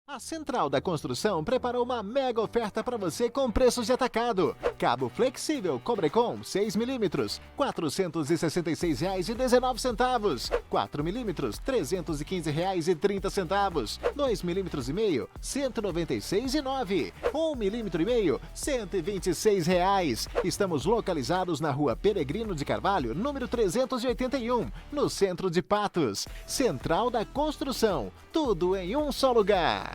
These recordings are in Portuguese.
A Central da Construção preparou uma mega oferta para você com preços de atacado. Cabo flexível Cobrecon 6mm, R$ 466,19. 4mm, R$ 315,30. 2mm e meio, R$ 196,09. 1mm e meio, R$ 126,00. Estamos localizados na Rua Peregrino de Carvalho, número 381, no centro de Patos. Central da Construção, tudo em um só lugar.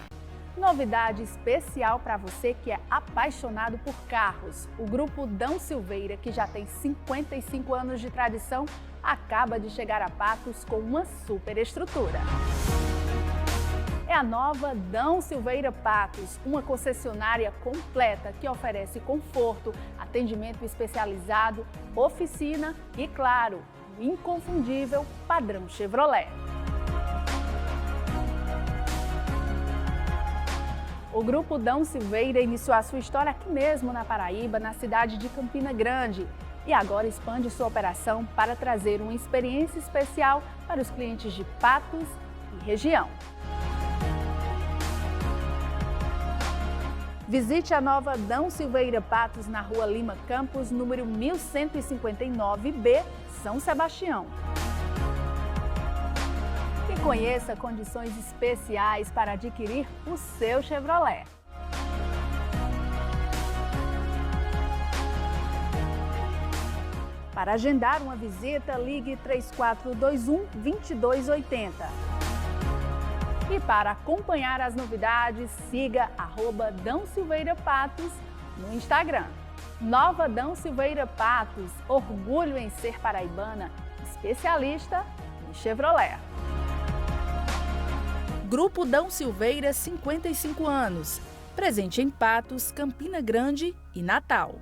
Novidade especial para você que é apaixonado por carros. O Grupo Dão Silveira, que já tem 55 anos de tradição, acaba de chegar a Patos com uma super estrutura. É a nova Dão Silveira Patos, uma concessionária completa que oferece conforto, atendimento especializado, oficina e, claro, o inconfundível padrão Chevrolet. O Grupo Dão Silveira iniciou a sua história aqui mesmo na Paraíba, na cidade de Campina Grande. E agora expande sua operação para trazer uma experiência especial para os clientes de Patos e região. Visite a nova Dão Silveira Patos na Rua Lima Campos, número 1159B, São Sebastião. E conheça condições especiais para adquirir o seu Chevrolet. Para agendar uma visita, ligue 3421-2280. E para acompanhar as novidades, siga @Dão Silveira Patos no Instagram. Nova Dão Silveira Patos, orgulho em ser paraibana, especialista em Chevrolet. Grupo Dão Silveira, 55 anos. Presente em Patos, Campina Grande e Natal.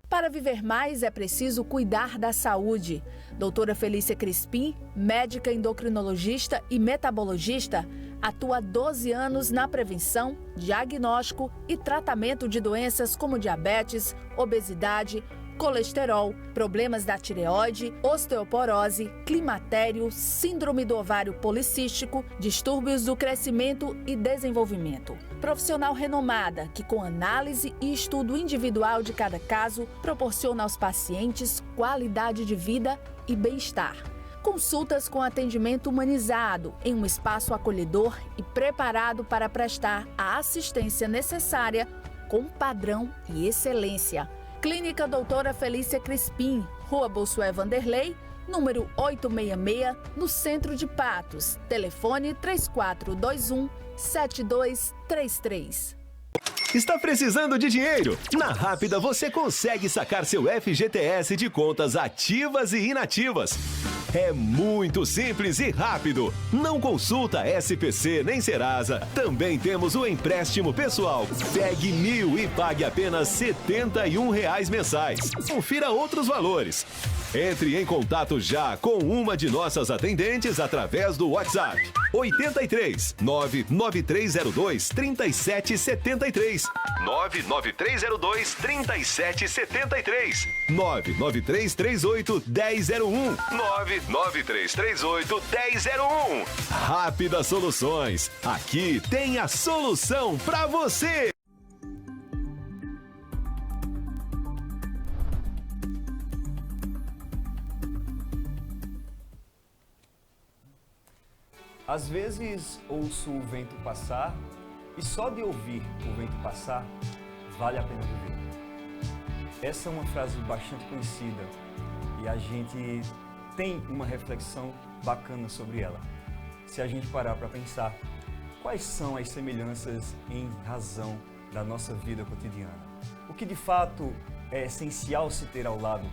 Para viver mais é preciso cuidar da saúde. Doutora Felícia Crispim, médica endocrinologista e metabologista, atua há 12 anos na prevenção, diagnóstico e tratamento de doenças como diabetes, obesidade, colesterol, problemas da tireoide, osteoporose, climatério, síndrome do ovário policístico, distúrbios do crescimento e desenvolvimento. Profissional renomada que, com análise e estudo individual de cada caso, proporciona aos pacientes qualidade de vida e bem-estar. Consultas com atendimento humanizado em um espaço acolhedor e preparado para prestar a assistência necessária com padrão e excelência. Clínica Doutora Felícia Crispim, Rua Bossuet Vanderlei, número 866, no centro de Patos. Telefone 3421-7233. Está precisando de dinheiro? Na Rápida você consegue sacar seu FGTS de contas ativas e inativas. É muito simples e rápido. Não consulta SPC nem Serasa. Também temos o empréstimo pessoal. Pegue 1.000 e pague apenas R$ 71 mensais. Confira outros valores. Entre em contato já com uma de nossas atendentes através do WhatsApp 83 99302 3773 99302 3773 99338 1001 99338 1001. Rápida Soluções. Aqui tem a solução para você. Às vezes ouço o vento passar e só de ouvir o vento passar vale a pena viver. Essa é uma frase bastante conhecida e a gente tem uma reflexão bacana sobre ela. Se a gente parar para pensar, quais são as semelhanças em razão da nossa vida cotidiana? O que de fato é essencial se ter ao lado?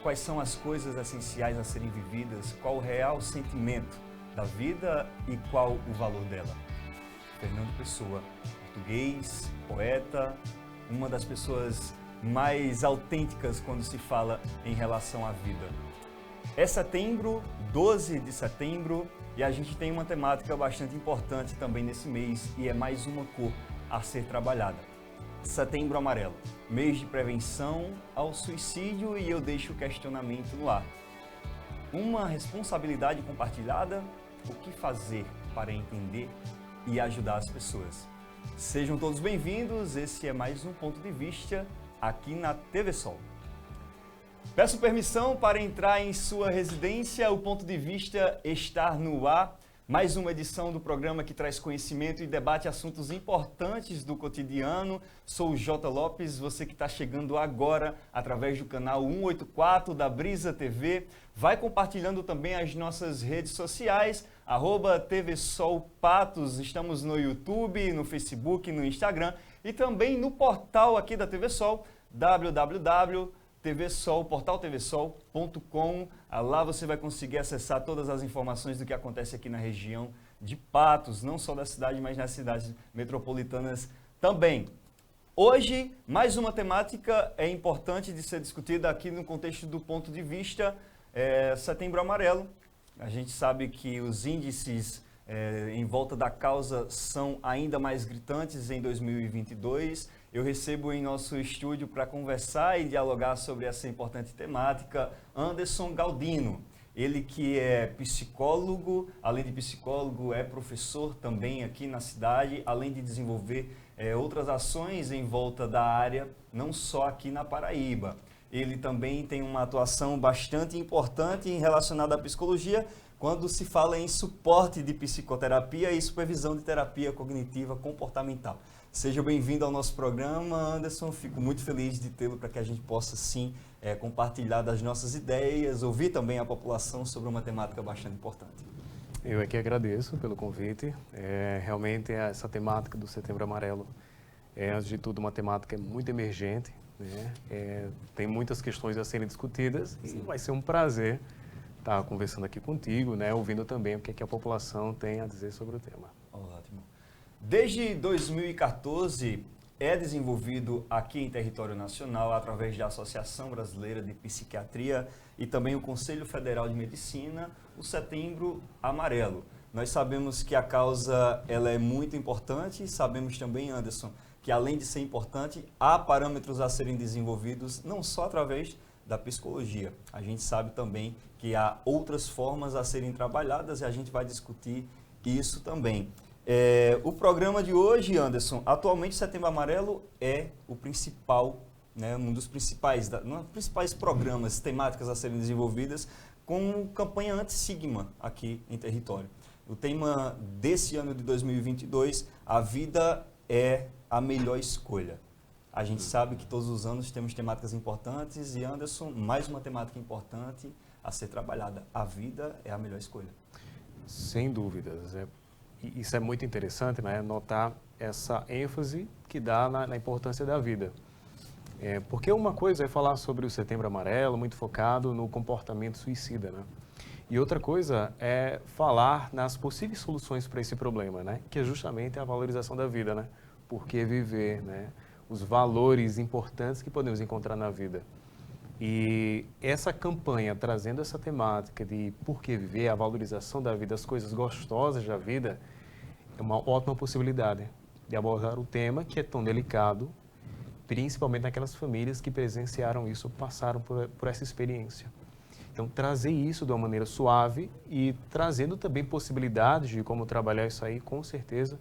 Quais são as coisas essenciais a serem vividas? Qual o real sentimento da vida e qual o valor dela? Fernando Pessoa, português, poeta, uma das pessoas mais autênticas quando se fala em relação à vida. É setembro, 12 de setembro, e a gente tem uma temática bastante importante também nesse mês e é mais uma cor a ser trabalhada. Setembro Amarelo, mês de prevenção ao suicídio, e eu deixo o questionamento no ar. Uma responsabilidade compartilhada? O que fazer para entender e ajudar as pessoas? Sejam todos bem-vindos, esse é mais um Ponto de Vista aqui na TV Sol. Peço permissão para entrar em sua residência, o Ponto de Vista está no ar. Mais uma edição do programa que traz conhecimento e debate assuntos importantes do cotidiano. Sou o Jota Lopes, você que está chegando agora através do canal 184 da Brisa TV. Vai compartilhando também as nossas redes sociais, @TV Sol Patos. Estamos no YouTube, no Facebook, no Instagram e também no portal aqui da TV Sol, portaltvsol.com. Lá você vai conseguir acessar todas as informações do que acontece aqui na região de Patos, não só da cidade, mas nas cidades metropolitanas também. Hoje, mais uma temática é importante de ser discutida aqui no contexto do Ponto de Vista, Setembro Amarelo. A gente sabe que os índices em volta da causa são ainda mais gritantes em 2022. Eu recebo em nosso estúdio para conversar e dialogar sobre essa importante temática Anderson Galdino. Ele que é psicólogo, além de psicólogo, é professor também aqui na cidade, além de desenvolver outras ações em volta da área, não só aqui na Paraíba. Ele também tem uma atuação bastante importante relacionada à psicologia, quando se fala em suporte de psicoterapia e supervisão de terapia cognitiva comportamental. Seja bem-vindo ao nosso programa, Anderson. Fico muito feliz de tê-lo para que a gente possa, sim, compartilhar das nossas ideias, ouvir também a população sobre uma temática bastante importante. Eu aqui agradeço pelo convite. Realmente essa temática do Setembro Amarelo é, antes de tudo, uma temática muito emergente, né? Tem muitas questões a serem discutidas e vai ser um prazer estar conversando aqui contigo, né? Ouvindo também o que a população tem a dizer sobre o tema. Ótimo. Desde 2014, é desenvolvido aqui em território nacional, através da Associação Brasileira de Psiquiatria e também o Conselho Federal de Medicina, o Setembro Amarelo. Nós sabemos que a causa ela é muito importante, sabemos também, Anderson, que além de ser importante, há parâmetros a serem desenvolvidos não só através da psicologia. A gente sabe também que há outras formas a serem trabalhadas e a gente vai discutir isso também. O programa de hoje, Anderson, atualmente Setembro Amarelo é o principal, né, um dos principais programas, temáticas a serem desenvolvidas com campanha anti-sigma aqui em território. O tema desse ano de 2022, a vida é a melhor escolha. A gente sabe que todos os anos temos temáticas importantes e, Anderson, mais uma temática importante a ser trabalhada. A vida é a melhor escolha. Sem dúvidas. Isso é muito interessante, né? Notar essa ênfase que dá na importância da vida. Porque uma coisa é falar sobre o Setembro Amarelo, muito focado no comportamento suicida, né? E outra coisa é falar nas possíveis soluções para esse problema, né? Que é justamente a valorização da vida, né? Por que viver, né? Os valores importantes que podemos encontrar na vida. E essa campanha, trazendo essa temática de por que viver, a valorização da vida, as coisas gostosas da vida, é uma ótima possibilidade de abordar o tema que é tão delicado, principalmente naquelas famílias que presenciaram isso, passaram por essa experiência. Então, trazer isso de uma maneira suave e trazendo também possibilidades de como trabalhar isso aí, com certeza,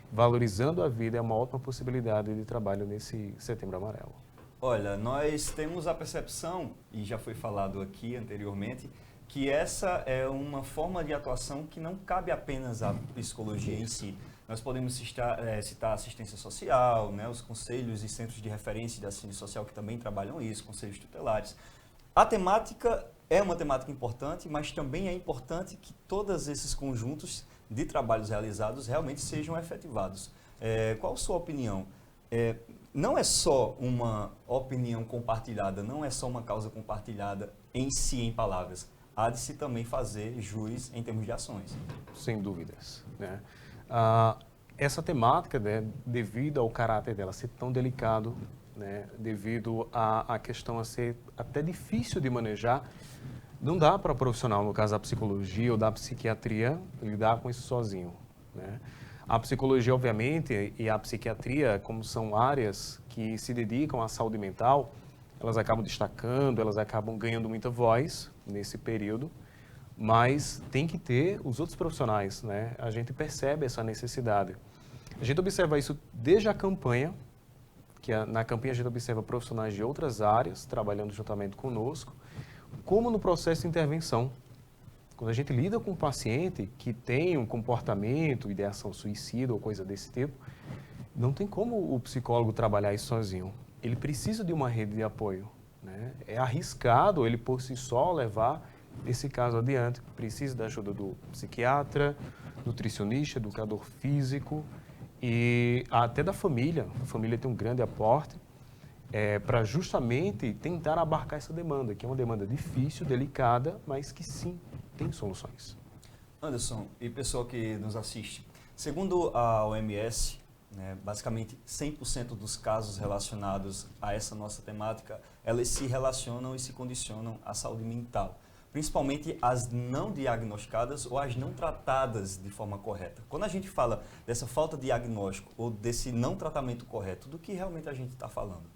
valorizando a vida é uma ótima possibilidade de trabalho nesse Setembro Amarelo. Olha, nós temos a percepção, e já foi falado aqui anteriormente, que essa é uma forma de atuação que não cabe apenas à psicologia em si. Nós podemos citar a assistência social, né, os conselhos e centros de referência de assistência social que também trabalham isso, conselhos tutelares. A temática é uma temática importante, mas também é importante que todos esses conjuntos de trabalhos realizados realmente sejam efetivados. Qual a sua opinião? Não é só uma opinião compartilhada, não é só uma causa compartilhada em si, em palavras. Há de se também fazer jus em termos de ações. Sem dúvidas, né? Essa temática, né, devido ao caráter dela ser tão delicado, né, devido à questão a ser até difícil de manejar, não dá para o profissional, no caso da psicologia ou da psiquiatria, lidar com isso sozinho, né? A psicologia, obviamente, e a psiquiatria, como são áreas que se dedicam à saúde mental, elas acabam destacando, elas acabam ganhando muita voz nesse período, mas tem que ter os outros profissionais, né? A gente percebe essa necessidade. A gente observa isso desde a campanha, na campanha a gente observa profissionais de outras áreas trabalhando juntamente conosco, como no processo de intervenção. Quando a gente lida com um paciente que tem um comportamento, ideação suicida ou coisa desse tipo, não tem como o psicólogo trabalhar isso sozinho. Ele precisa de uma rede de apoio, né? É arriscado ele por si só levar esse caso adiante. Precisa da ajuda do psiquiatra, nutricionista, educador físico e até da família. A família tem um grande aporte para justamente tentar abarcar essa demanda, que é uma demanda difícil, delicada, mas que sim, tem soluções. Anderson, e pessoal que nos assiste, segundo a OMS, né, basicamente 100% dos casos relacionados a essa nossa temática, elas se relacionam e se condicionam à saúde mental, principalmente as não diagnosticadas ou as não tratadas de forma correta. Quando a gente fala dessa falta de diagnóstico ou desse não tratamento correto, do que realmente a gente está falando?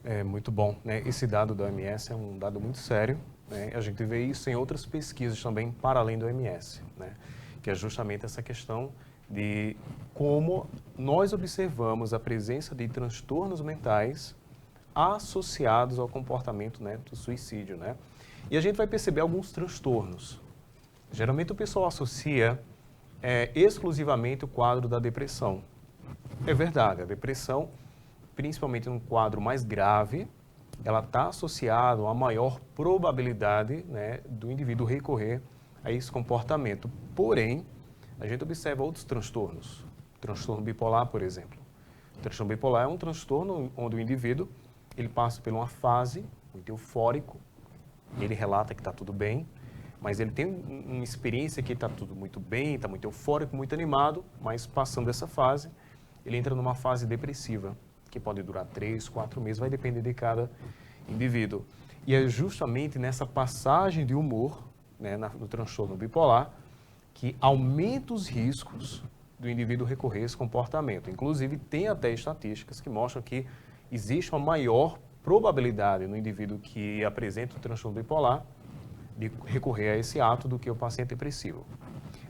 É muito bom, né? Esse dado da OMS é um dado muito sério, né? A gente vê isso em outras pesquisas também para além da OMS, né? Que é justamente essa questão de como nós observamos a presença de transtornos mentais associados ao comportamento, né, do suicídio, né? E a gente vai perceber alguns transtornos. Geralmente o pessoal associa exclusivamente o quadro da depressão. É verdade, a depressão, principalmente num quadro mais grave, ela está associada a maior probabilidade, né, do indivíduo recorrer a esse comportamento. Porém, a gente observa outros transtornos. Transtorno bipolar, por exemplo. O transtorno bipolar é um transtorno onde o indivíduo ele passa por uma fase muito eufórico, ele relata que está tudo bem, mas ele tem uma experiência que está tudo muito bem, está muito eufórico, muito animado, mas passando essa fase, ele entra numa fase depressiva, que pode durar 3, 4 meses, vai depender de cada indivíduo. E é justamente nessa passagem de humor, né, no transtorno bipolar, que aumenta os riscos do indivíduo recorrer a esse comportamento. Inclusive, tem até estatísticas que mostram que existe uma maior probabilidade no indivíduo que apresenta o transtorno bipolar de recorrer a esse ato do que o paciente depressivo.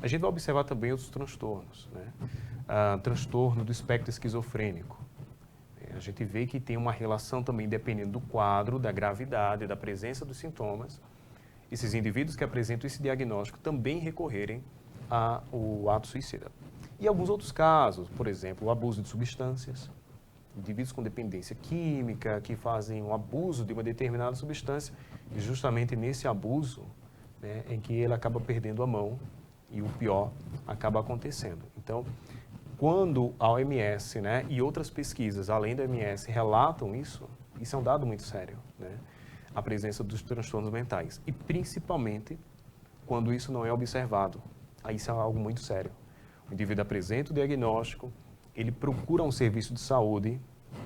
A gente vai observar também outros transtornos, né? Transtorno do espectro esquizofrênico. A gente vê que tem uma relação também, dependendo do quadro, da gravidade, da presença dos sintomas, esses indivíduos que apresentam esse diagnóstico também recorrerem ao ato suicida. E alguns outros casos, por exemplo, o abuso de substâncias, indivíduos com dependência química que fazem um abuso de uma determinada substância e justamente nesse abuso, né, em que ele acaba perdendo a mão e o pior acaba acontecendo. Então, quando a OMS, né, e outras pesquisas além da OMS relatam isso é um dado muito sério, né? A presença dos transtornos mentais e principalmente quando isso não é observado. Aí isso é algo muito sério. O indivíduo apresenta o diagnóstico, ele procura um serviço de saúde,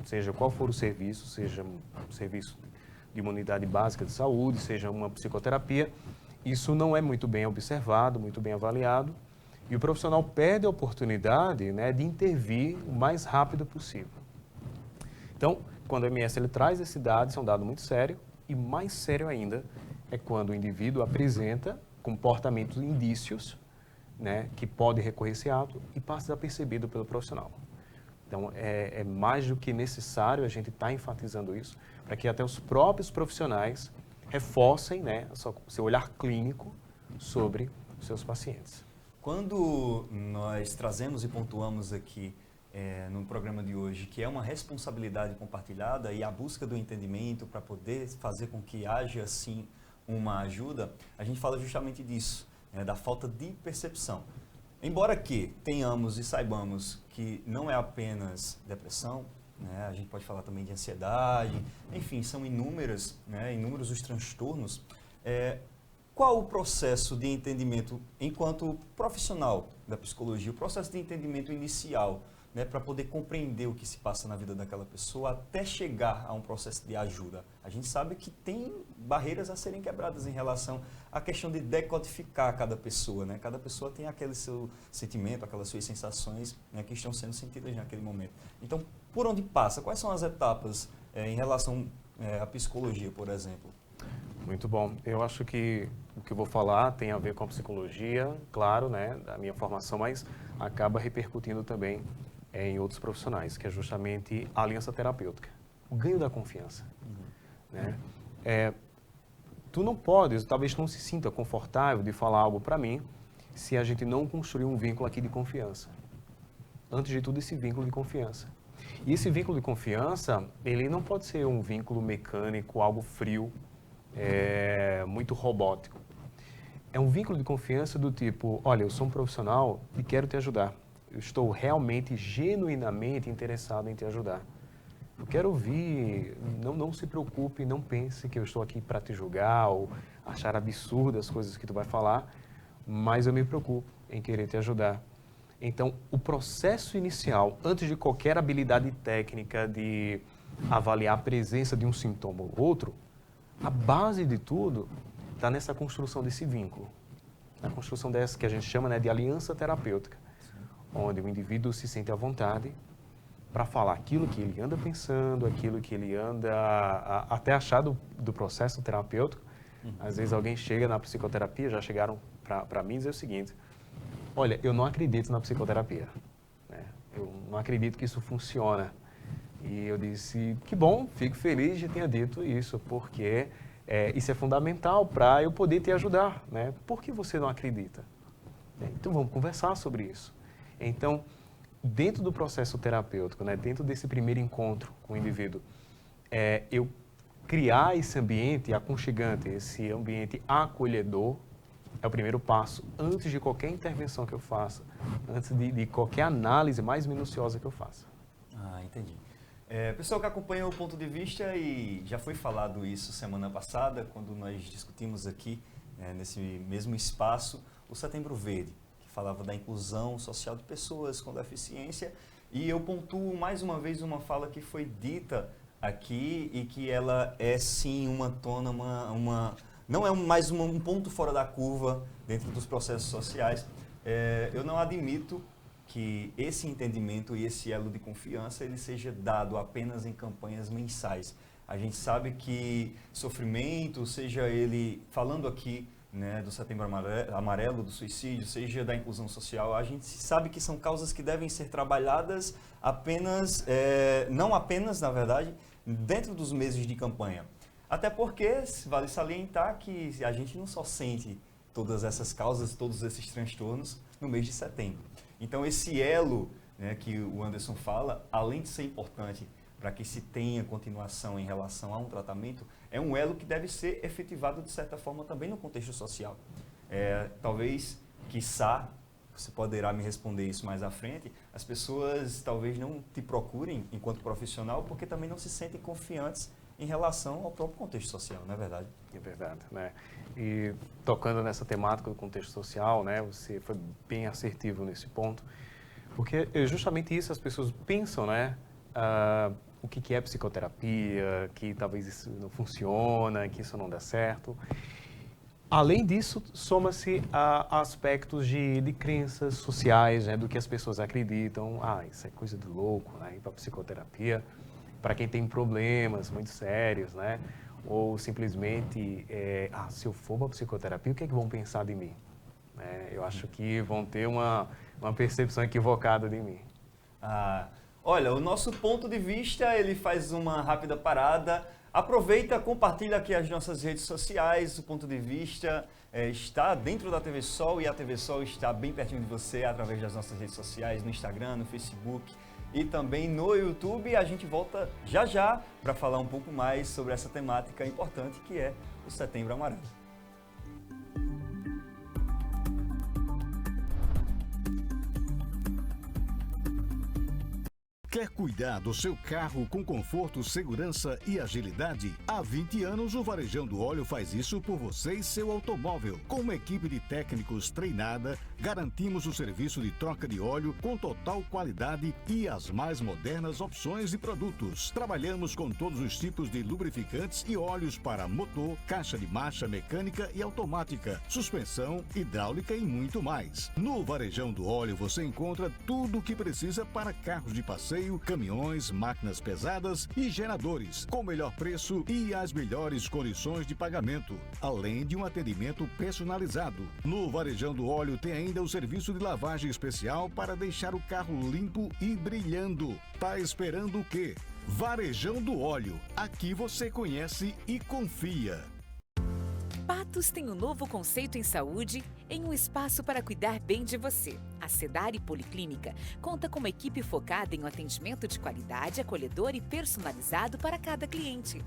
seja qual for o serviço, seja um serviço de uma unidade básica de saúde, seja uma psicoterapia, isso não é muito bem observado, muito bem avaliado, e o profissional perde a oportunidade, né, de intervir o mais rápido possível. Então, quando a OMS ele traz esse dado, isso é um dado muito sério, e mais sério ainda é quando o indivíduo apresenta comportamentos, indícios, né, que pode recorrer a esse ato e passa desapercebido pelo profissional. Então, é mais do que necessário a gente estar enfatizando isso, para que até os próprios profissionais reforcem, né, o seu olhar clínico sobre os seus pacientes. Quando nós trazemos e pontuamos aqui no programa de hoje que é uma responsabilidade compartilhada e a busca do entendimento para poder fazer com que haja, assim, uma ajuda, a gente fala justamente disso, né, da falta de percepção. Embora que tenhamos e saibamos que não é apenas depressão, né, a gente pode falar também de ansiedade, enfim, são inúmeros os transtornos. Qual o processo de entendimento, enquanto profissional da psicologia, o processo de entendimento inicial, né, para poder compreender o que se passa na vida daquela pessoa até chegar a um processo de ajuda? A gente sabe que tem barreiras a serem quebradas em relação à questão de decodificar cada pessoa, né? Cada pessoa tem aquele seu sentimento, aquelas suas sensações, né, que estão sendo sentidas naquele momento. Então, por onde passa? Quais são as etapas em relação à psicologia, por exemplo? Muito bom. Eu acho que o que eu vou falar tem a ver com a psicologia, claro, né, da minha formação, mas acaba repercutindo também em outros profissionais, que é justamente a aliança terapêutica, o ganho da confiança. Né? Tu não podes, talvez não se sinta confortável de falar algo para mim se a gente não construir um vínculo aqui de confiança. Antes de tudo, esse vínculo de confiança. E esse vínculo de confiança, ele não pode ser um vínculo mecânico, algo frio, muito robótico. É um vínculo de confiança do tipo, olha, eu sou um profissional e quero te ajudar. Eu estou realmente, genuinamente interessado em te ajudar. Eu quero ouvir, não se preocupe, não pense que eu estou aqui para te julgar ou achar absurdas as coisas que tu vai falar, mas eu me preocupo em querer te ajudar. Então, o processo inicial, antes de qualquer habilidade técnica de avaliar a presença de um sintoma ou outro, a base de tudo está nessa construção desse vínculo, na construção dessa que a gente chama, né, de aliança terapêutica, onde o indivíduo se sente à vontade para falar aquilo que ele anda pensando, aquilo que ele anda até achar do processo terapêutico. Às vezes alguém chega na psicoterapia, já chegaram para mim e dizer o seguinte, olha, eu não acredito na psicoterapia, né? Eu não acredito que isso funciona. E eu disse, que bom, fico feliz de ter dito isso, porque isso é fundamental para eu poder te ajudar, né? Por que você não acredita? Então vamos conversar sobre isso. Então, dentro do processo terapêutico, né, dentro desse primeiro encontro com o indivíduo, eu criar esse ambiente aconchegante, esse ambiente acolhedor, é o primeiro passo, antes de qualquer intervenção que eu faça, antes de qualquer análise mais minuciosa que eu faça. Entendi. Pessoal que acompanha o Ponto de Vista, e já foi falado isso semana passada, quando nós discutimos aqui, nesse mesmo espaço, o Setembro Verde, que falava da inclusão social de pessoas com deficiência, e eu pontuo mais uma vez uma fala que foi dita aqui e que ela é sim uma tona, não é mais um ponto fora da curva dentro dos processos sociais. Eu não admito que esse entendimento e esse elo de confiança ele seja dado apenas em campanhas mensais. A gente sabe que sofrimento, seja ele falando aqui, né, do Setembro Amarelo, do suicídio, seja da inclusão social, a gente sabe que são causas que devem ser trabalhadas apenas, não apenas, na verdade, dentro dos meses de campanha. Até porque vale salientar que a gente não só sente todas essas causas, todos esses transtornos no mês de setembro. Então esse elo, né, que o Anderson fala, além de ser importante para que se tenha continuação em relação a um tratamento, é um elo que deve ser efetivado de certa forma também no contexto social. Talvez, quiçá, você poderá me responder isso mais à frente, as pessoas talvez não te procurem enquanto profissional porque também não se sentem confiantes em relação ao próprio contexto social, não é verdade? É verdade, né? E tocando nessa temática do contexto social, né, você foi bem assertivo nesse ponto, porque é justamente isso, as pessoas pensam, né, o que é psicoterapia, que talvez isso não funciona, que isso não dá certo. Além disso, soma-se a aspectos de crenças sociais, né, do que as pessoas acreditam. Isso é coisa de louco, né, ir para psicoterapia. Para quem tem problemas muito sérios, né? Ou simplesmente, se eu for para a psicoterapia, o que é que vão pensar de mim? Eu acho que vão ter uma percepção equivocada de mim. Olha, o nosso Ponto de Vista, ele faz uma rápida parada. Aproveita, compartilha aqui as nossas redes sociais. O Ponto de Vista está dentro da TV Sol e a TV Sol está bem pertinho de você através das nossas redes sociais, no Instagram, no Facebook e também no YouTube. A gente volta já para falar um pouco mais sobre essa temática importante que é o Setembro Amarelo. Quer cuidar do seu carro com conforto, segurança e agilidade? Há 20 anos, o Varejão do Óleo faz isso por você e seu automóvel. Com uma equipe de técnicos treinada, garantimos o serviço de troca de óleo com total qualidade e as mais modernas opções de produtos. Trabalhamos com todos os tipos de lubrificantes e óleos para motor, caixa de marcha mecânica e automática, suspensão, hidráulica e muito mais. No Varejão do Óleo você encontra tudo o que precisa para carros de passeio freio, caminhões, máquinas pesadas e geradores, com o melhor preço e as melhores condições de pagamento, além de um atendimento personalizado. No Varejão do Óleo tem ainda o serviço de lavagem especial para deixar o carro limpo e brilhando. Tá esperando o quê? Varejão do Óleo. Aqui você conhece e confia. Patos tem um novo conceito em saúde, em um espaço para cuidar bem de você. A Sedare Policlínica conta com uma equipe focada em um atendimento de qualidade, acolhedor e personalizado para cada cliente.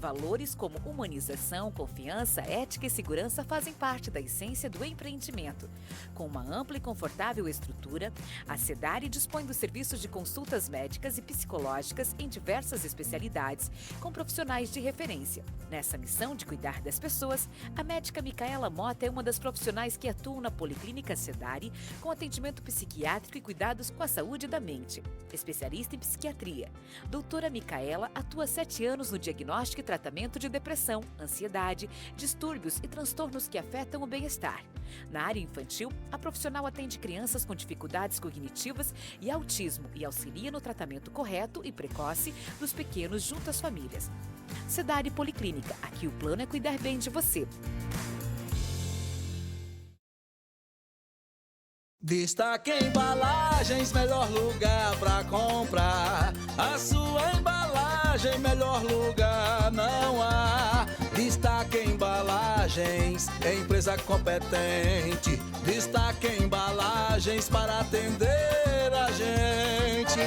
Valores como humanização, confiança, ética e segurança fazem parte da essência do empreendimento. Com uma ampla e confortável estrutura, a Sedare dispõe dos serviços de consultas médicas e psicológicas em diversas especialidades, com profissionais de referência. Nessa missão de cuidar das pessoas, a médica Micaela Mota é uma das profissionais que atuam na Policlínica Sedare, com atendimento psiquiátrico e cuidados com a saúde da mente. Especialista em psiquiatria, doutora Micaela atua há 7 anos no diagnóstico e tratamento de depressão, ansiedade, distúrbios e transtornos que afetam o bem-estar. Na área infantil, a profissional atende crianças com dificuldades cognitivas e autismo e auxilia no tratamento correto e precoce dos pequenos junto às famílias. Sedare Policlínica, aqui o plano é cuidar bem de você. Destaque Embalagens, melhor lugar pra comprar. A sua embalagem, melhor lugar não há. Destaque Embalagens, empresa competente. Destaque Embalagens para atender a gente.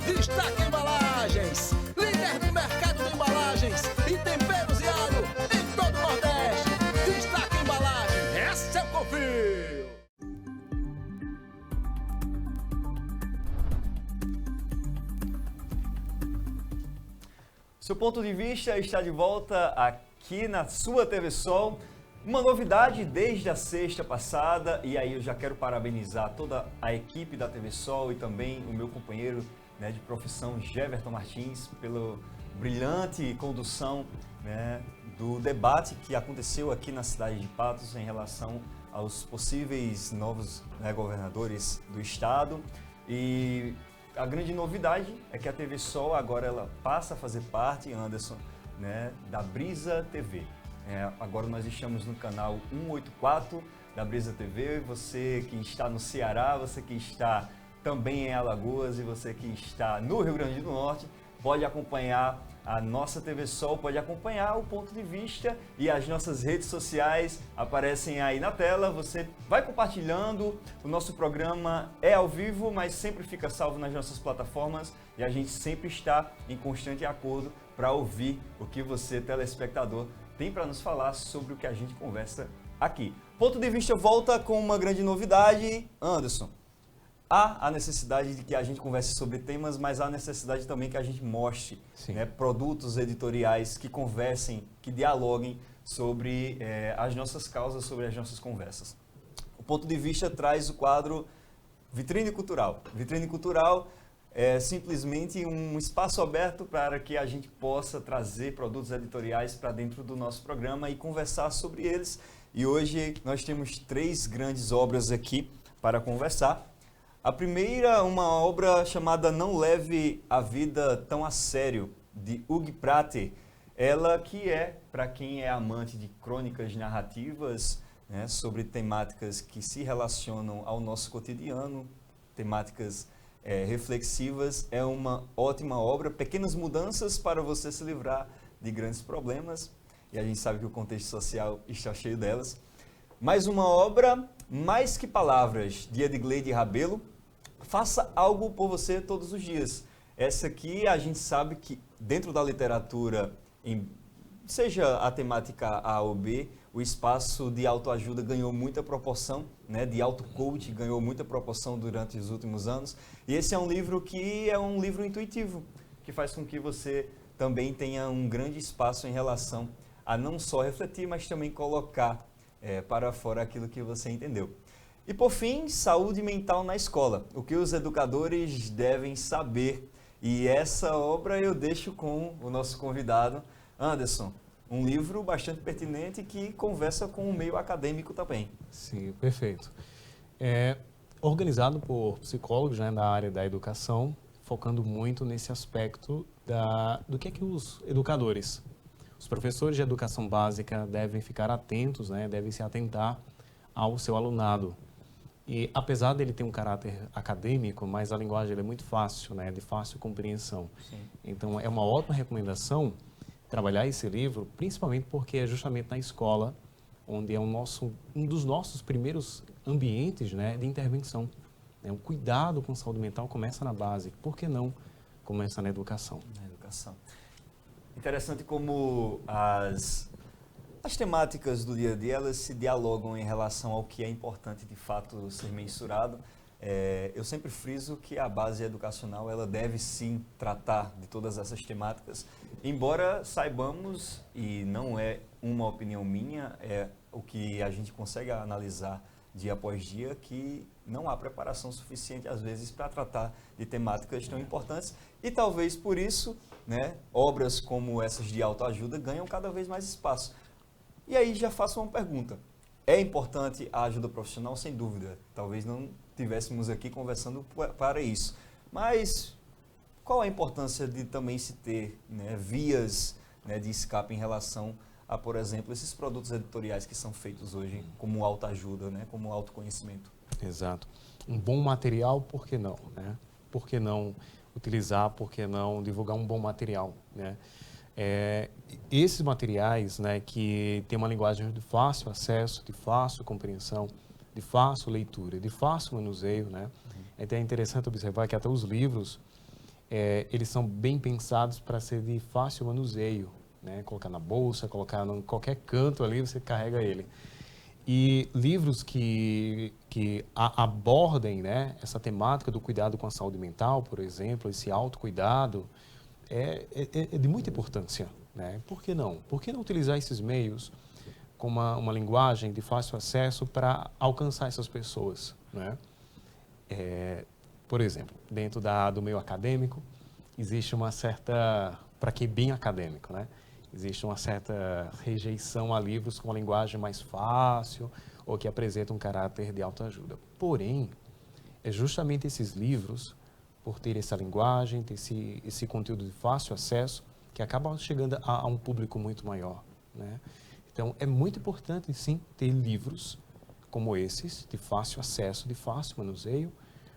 Destaque Embalagens, líder do mercado de embalagens e temperos e alho em todo o Nordeste. Destaque Embalagem, essa eu confio. Seu ponto de vista está de volta aqui na sua TV Sol. Uma novidade desde a sexta passada, e aí eu já quero parabenizar toda a equipe da TV Sol e também o meu companheiro, né, de profissão, Jeverton Martins, pela brilhante condução, né, do debate que aconteceu aqui na cidade de Patos em relação aos possíveis novos, né, governadores do estado. E a grande novidade é que a TV Sol agora ela passa a fazer parte, Anderson, né, da Brisa TV. Agora nós estamos no canal 184 da Brisa TV. Você que está no Ceará, você que está também em Alagoas e você que está no Rio Grande do Norte, pode acompanhar a nossa TV Sol, pode acompanhar o ponto de vista, e as nossas redes sociais aparecem aí na tela. Você vai compartilhando, o nosso programa é ao vivo, mas sempre fica salvo nas nossas plataformas e a gente sempre está em constante acordo para ouvir o que você, telespectador, tem para nos falar sobre o que a gente conversa aqui. Ponto de vista volta com uma grande novidade, Anderson. Há a necessidade de que a gente converse sobre temas, mas há a necessidade também que a gente mostre, né, produtos editoriais que conversem, que dialoguem sobre as nossas causas, sobre as nossas conversas. O ponto de vista traz o quadro Vitrine Cultural. Vitrine Cultural é simplesmente um espaço aberto para que a gente possa trazer produtos editoriais para dentro do nosso programa e conversar sobre eles. E hoje nós temos 3 grandes obras aqui para conversar. A primeira, uma obra chamada Não Leve a Vida Tão a Sério, de Hugues Prater. Ela que é, para quem é amante de crônicas narrativas, né, sobre temáticas que se relacionam ao nosso cotidiano, temáticas reflexivas, é uma ótima obra. Pequenas mudanças para você se livrar de grandes problemas, e a gente sabe que o contexto social está cheio delas. Mais uma obra, Mais que Palavras, de Edgleide Rabelo. Faça algo por você todos os dias. Essa aqui a gente sabe que dentro da literatura, seja a temática A ou B, o espaço de autoajuda ganhou muita proporção, né? De auto-coach ganhou muita proporção durante os últimos anos. E esse é um livro que é um livro intuitivo, que faz com que você também tenha um grande espaço em relação a não só refletir, mas também colocar para fora aquilo que você entendeu. E por fim, saúde mental na escola, o que os educadores devem saber. E essa obra eu deixo com o nosso convidado, Anderson. Um livro bastante pertinente que conversa com o meio acadêmico também. Sim, perfeito. organizado por psicólogos, né, da área da educação, focando muito nesse aspecto do que é que os educadores, os professores de educação básica devem ficar atentos, né, devem se atentar ao seu alunado. E apesar dele ter um caráter acadêmico, mas a linguagem é muito fácil, né, de fácil compreensão. Sim. Então é uma ótima recomendação trabalhar esse livro, principalmente porque é justamente na escola onde é um dos nossos primeiros ambientes, né, de intervenção. O cuidado com saúde mental começa na base. Por que não começa na educação? Na educação. Interessante como as temáticas do dia a dia, elas se dialogam em relação ao que é importante de fato ser mensurado. Eu sempre friso que a base educacional ela deve sim tratar de todas essas temáticas, embora saibamos, e não é uma opinião minha, é o que a gente consegue analisar dia após dia, que não há preparação suficiente às vezes para tratar de temáticas tão importantes e talvez por isso, né, obras como essas de autoajuda ganham cada vez mais espaço. E aí já faço uma pergunta. É importante a ajuda profissional? Sem dúvida. Talvez não estivéssemos aqui conversando para isso. Mas qual a importância de também se ter, né, vias, né, de escape em relação a, por exemplo, esses produtos editoriais que são feitos hoje como autoajuda, né, como autoconhecimento? Exato. Um bom material, por que não? Né? Por que não utilizar, por que não divulgar um bom material? Né? Esses materiais, né, que tem uma linguagem de fácil acesso, de fácil compreensão, de fácil leitura, de fácil manuseio, né? É até interessante observar que até os livros, eles são bem pensados para ser de fácil manuseio, né? Colocar na bolsa, colocar em qualquer canto ali, você carrega ele. E livros que abordem, né, essa temática do cuidado com a saúde mental, por exemplo, esse autocuidado, é de muita importância, né? Por que não? Por que não utilizar esses meios com uma linguagem de fácil acesso para alcançar essas pessoas, né? Por exemplo, dentro do meio acadêmico, existe uma certa, para quem é bem acadêmico, né? Existe uma certa rejeição a livros com uma linguagem mais fácil ou que apresentam um caráter de autoajuda. Porém, é justamente esses livros, por ter essa linguagem, ter esse conteúdo de fácil acesso, que acabam chegando a um público muito maior, né? Então, é muito importante, sim, ter livros como esses, de fácil acesso, de fácil manuseio,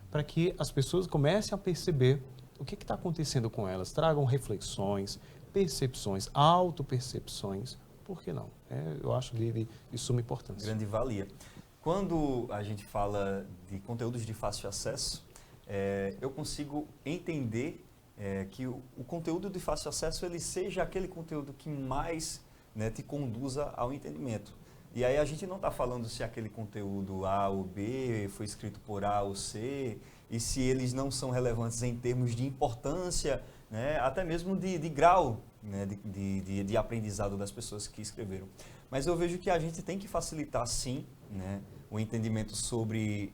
para que as pessoas comecem a perceber o que está acontecendo com elas, tragam reflexões, percepções, autopercepções, por que não? Eu acho de suma importância. Grande valia. Quando a gente fala de conteúdos de fácil acesso, eu consigo entender que o conteúdo de fácil acesso ele seja aquele conteúdo que mais, né, te conduza ao entendimento. E aí a gente não está falando se aquele conteúdo A ou B foi escrito por A ou C, e se eles não são relevantes em termos de importância, né, até mesmo de grau, né, de aprendizado das pessoas que escreveram. Mas eu vejo que a gente tem que facilitar, sim, né, o entendimento sobre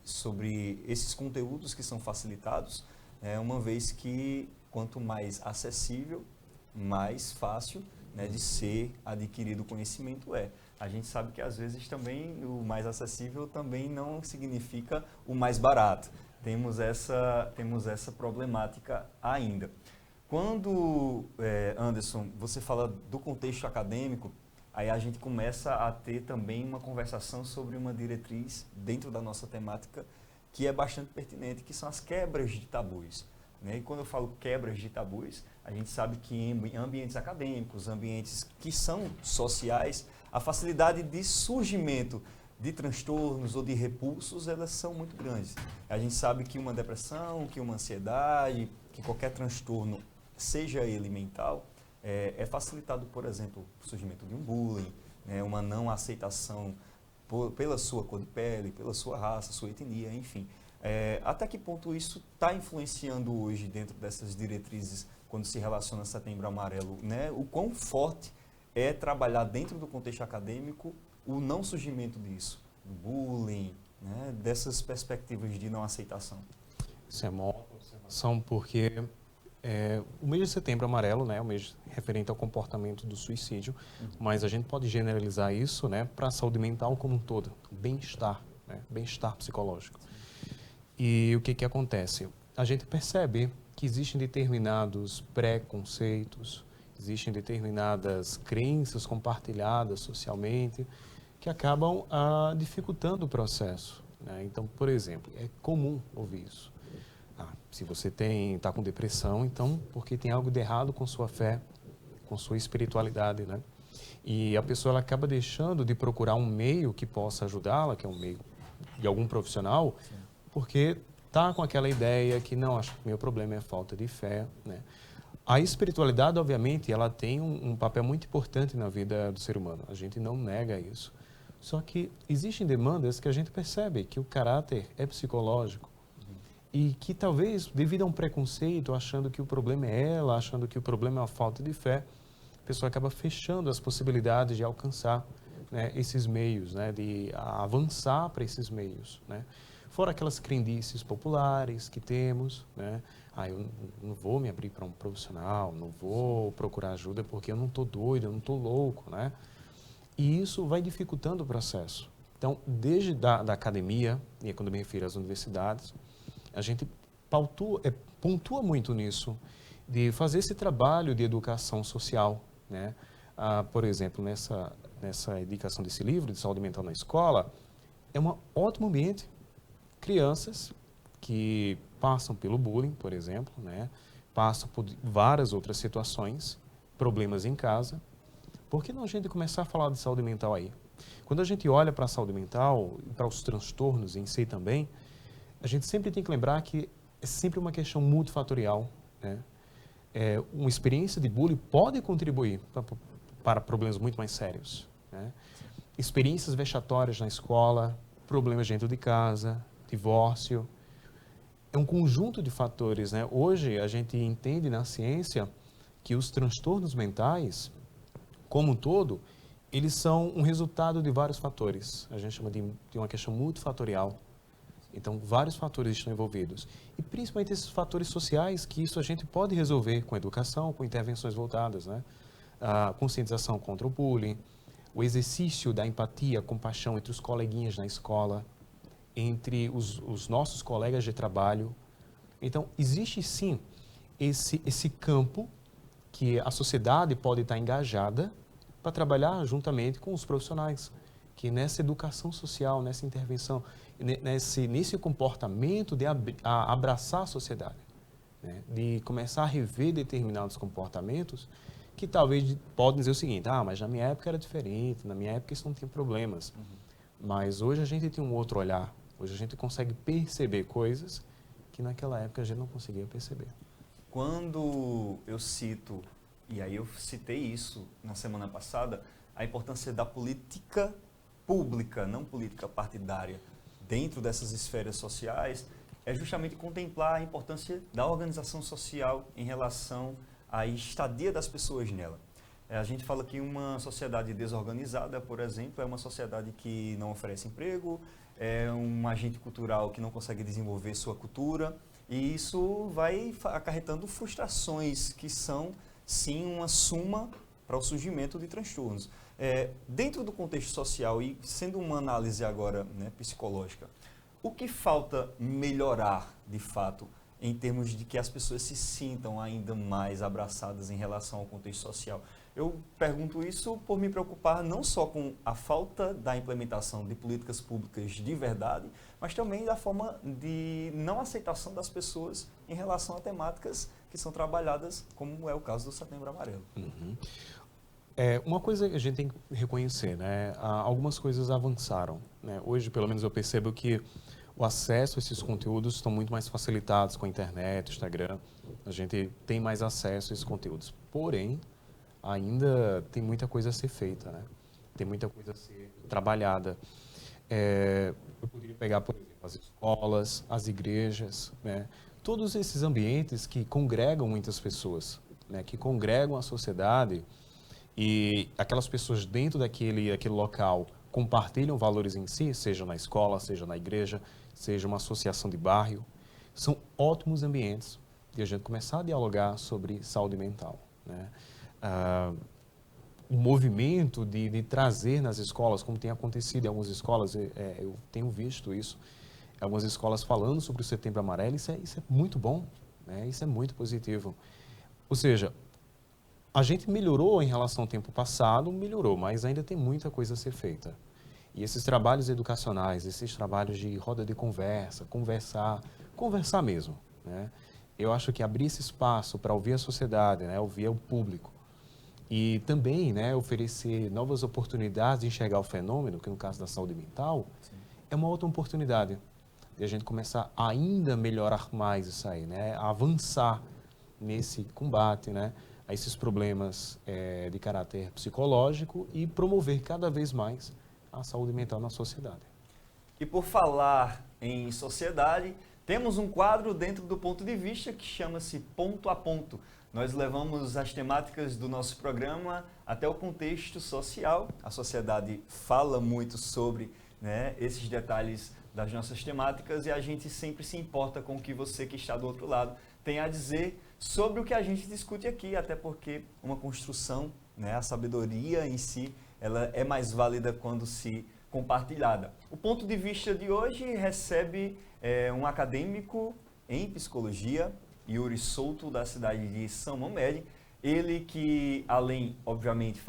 esses conteúdos que são facilitados, uma vez que quanto mais acessível, mais fácil, né, de ser adquirido o conhecimento é. A gente sabe que às vezes também o mais acessível também não significa o mais barato. Temos essa problemática ainda. Quando, Anderson, você fala do contexto acadêmico, aí a gente começa a ter também uma conversação sobre uma diretriz dentro da nossa temática que é bastante pertinente, que são as quebras de tabus, né? E quando eu falo quebras de tabus, a gente sabe que em ambientes acadêmicos, ambientes que são sociais, a facilidade de surgimento de transtornos ou de repulsos, elas são muito grandes. A gente sabe que uma depressão, que uma ansiedade, que qualquer transtorno, seja ele mental, é facilitado, por exemplo, o surgimento de um bullying, né, uma não aceitação pela sua cor de pele, pela sua raça, sua etnia, enfim. Até que ponto isso está influenciando hoje dentro dessas diretrizes quando se relaciona a Setembro Amarelo, né? O quão forte é trabalhar dentro do contexto acadêmico o não surgimento disso, do bullying, né? Dessas perspectivas de não aceitação? Isso é uma ótima observação, porque o mês de Setembro Amarelo, né, é o mês referente ao comportamento do suicídio, mas a gente pode generalizar isso, né, para a saúde mental como um todo, bem-estar, né, bem-estar psicológico. E o que acontece? A gente percebe que existem determinados preconceitos, existem determinadas crenças compartilhadas socialmente que acabam dificultando o processo, né? Então, por exemplo, é comum ouvir isso. Se você está com depressão, então porque tem algo de errado com sua fé, com sua espiritualidade, né? E a pessoa ela acaba deixando de procurar um meio que possa ajudá-la, que é um meio de algum profissional, porque está com aquela ideia que não, acho que meu problema é a falta de fé, né? A espiritualidade, obviamente, ela tem um papel muito importante na vida do ser humano. A gente não nega isso. Só que existem demandas que a gente percebe que o caráter é psicológico e que talvez, devido a um preconceito, achando que o problema é ela, achando que o problema é a falta de fé, a pessoa acaba fechando as possibilidades de alcançar, né, esses meios, né, de avançar para esses meios, né? Fora aquelas crendices populares que temos, né? Eu não vou me abrir para um profissional, não vou procurar ajuda porque eu não estou doido, eu não estou louco, né? E isso vai dificultando o processo. Então, desde da academia, e quando me refiro às universidades, a gente pontua muito nisso, de fazer esse trabalho de educação social, né? Por exemplo, nessa indicação desse livro, de saúde mental na escola, é um ótimo ambiente. Crianças que passam pelo bullying, por exemplo, né? Passam por várias outras situações, problemas em casa. Por que não a gente começar a falar de saúde mental aí? Quando a gente olha para a saúde mental e para os transtornos em si também, a gente sempre tem que lembrar que é sempre uma questão multifatorial, né? Uma experiência de bullying pode contribuir para problemas muito mais sérios, né? Experiências vexatórias na escola, problemas dentro de casa, divórcio. É um conjunto de fatores, né? Hoje a gente entende na ciência que os transtornos mentais, como um todo, eles são um resultado de vários fatores. A gente chama de uma questão multifatorial. Então, vários fatores estão envolvidos. E principalmente esses fatores sociais, que isso a gente pode resolver com educação, com intervenções voltadas, né? A conscientização contra o bullying, o exercício da empatia, compaixão entre os coleguinhas na escola, entre os nossos colegas de trabalho. Então, existe sim esse campo que a sociedade pode estar engajada para trabalhar juntamente com os profissionais, que nessa educação social, nessa intervenção, nesse comportamento de abraçar a sociedade, né? De começar a rever determinados comportamentos que talvez podem dizer o seguinte: mas na minha época era diferente, na minha época isso não tinha problemas. Mas hoje a gente tem um outro olhar, hoje a gente consegue perceber coisas que naquela época a gente não conseguia perceber. Quando eu cito, e aí eu citei isso na semana passada, a importância da política pública, não política partidária, dentro dessas esferas sociais, é justamente contemplar a importância da organização social em relação à estadia das pessoas nela. A gente fala que uma sociedade desorganizada, por exemplo, é uma sociedade que não oferece emprego, é um agente cultural que não consegue desenvolver sua cultura, e isso vai acarretando frustrações que são, sim, uma suma para o surgimento de transtornos. Dentro do contexto social e sendo uma análise agora, né, psicológica, o que falta melhorar, de fato, em termos de que as pessoas se sintam ainda mais abraçadas em relação ao contexto social? Eu pergunto isso por me preocupar não só com a falta da implementação de políticas públicas de verdade, mas também da forma de não aceitação das pessoas em relação a temáticas que são trabalhadas, como é o caso do Setembro Amarelo. Uma coisa que a gente tem que reconhecer, né? Algumas coisas avançaram, né? Hoje, pelo menos, eu percebo que o acesso a esses conteúdos estão muito mais facilitados com a internet, Instagram. A gente tem mais acesso a esses conteúdos. Porém, ainda tem muita coisa a ser feita, né? Tem muita coisa a ser trabalhada. Eu poderia pegar, por exemplo, as escolas, as igrejas, né? Todos esses ambientes que congregam muitas pessoas, né? Que congregam a sociedade, e aquelas pessoas dentro daquele local compartilham valores em si, seja na escola, seja na igreja, seja uma associação de bairro. São ótimos ambientes de a gente começar a dialogar sobre saúde mental, né? O movimento de trazer nas escolas, como tem acontecido em algumas escolas, eu tenho visto isso, algumas escolas falando sobre o Setembro Amarelo, isso é muito bom, né? Isso é muito positivo. Ou seja, a gente melhorou em relação ao tempo passado, melhorou, mas ainda tem muita coisa a ser feita. E esses trabalhos educacionais, esses trabalhos de roda de conversa, conversar mesmo, né? Eu acho que abrir esse espaço para ouvir a sociedade, né? Ouvir o público, e também, né, oferecer novas oportunidades de enxergar o fenômeno, que no caso da saúde mental, sim, é uma outra oportunidade de a gente começar a ainda melhorar mais isso aí, né? A avançar nesse combate, né, a esses problemas de caráter psicológico e promover cada vez mais a saúde mental na sociedade. E por falar em sociedade, temos um quadro dentro do Ponto de Vista que chama-se Ponto a Ponto. Nós levamos as temáticas do nosso programa até o contexto social. A sociedade fala muito sobre, né, esses detalhes das nossas temáticas e a gente sempre se importa com o que você que está do outro lado tem a dizer sobre o que a gente discute aqui, até porque uma construção, né, a sabedoria em si, ela é mais válida quando se compartilhada. O Ponto de Vista de hoje recebe um acadêmico em psicologia, Yuri Souto, da cidade de São Mamede. Ele que, além, obviamente,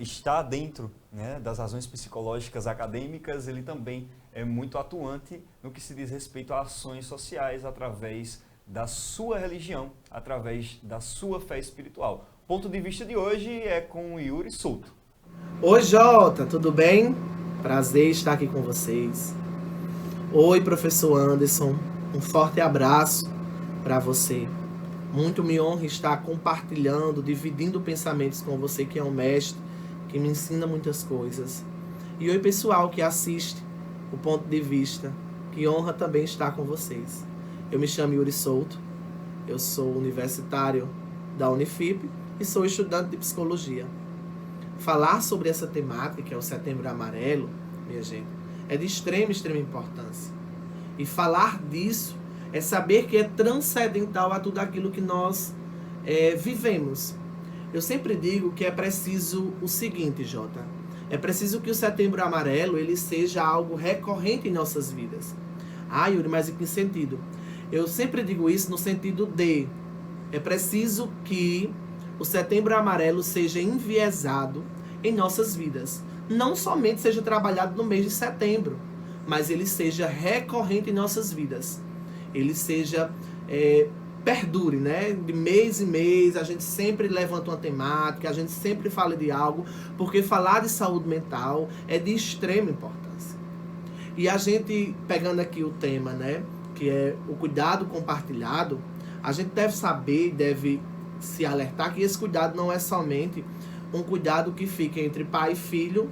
está dentro, né, das razões psicológicas acadêmicas, ele também é muito atuante no que se diz respeito a ações sociais através da sua religião, através da sua fé espiritual. O Ponto de Vista de hoje é com o Yuri Souto. Oi, Jota, tudo bem? Prazer estar aqui com vocês. Oi, professor Anderson, um forte abraço para você. Muito me honra estar compartilhando, dividindo pensamentos com você, que é um mestre, que me ensina muitas coisas. E oi, pessoal que assiste o Ponto de Vista, que honra também estar com vocês. Eu me chamo Yuri Souto, eu sou universitário da Unifip e sou estudante de psicologia. Falar sobre essa temática, que é o Setembro Amarelo, minha gente, é de extrema importância. E falar disso é saber que é transcendental a tudo aquilo que nós vivemos. Eu sempre digo que é preciso o seguinte, Jota. É preciso que o Setembro Amarelo ele seja algo recorrente em nossas vidas. Ah, Yuri, mas em que sentido? Eu sempre digo isso no sentido de... É preciso que o Setembro Amarelo seja enviesado em nossas vidas. Não somente seja trabalhado no mês de setembro, mas ele seja recorrente em nossas vidas. Ele seja, perdure, né? De mês em mês, a gente sempre levanta uma temática, a gente sempre fala de algo, porque falar de saúde mental é de extrema importância. E a gente, pegando aqui o tema, né? Que é o cuidado compartilhado, a gente deve saber, deve se alertar que esse cuidado não é somente um cuidado que fica entre pai e filho,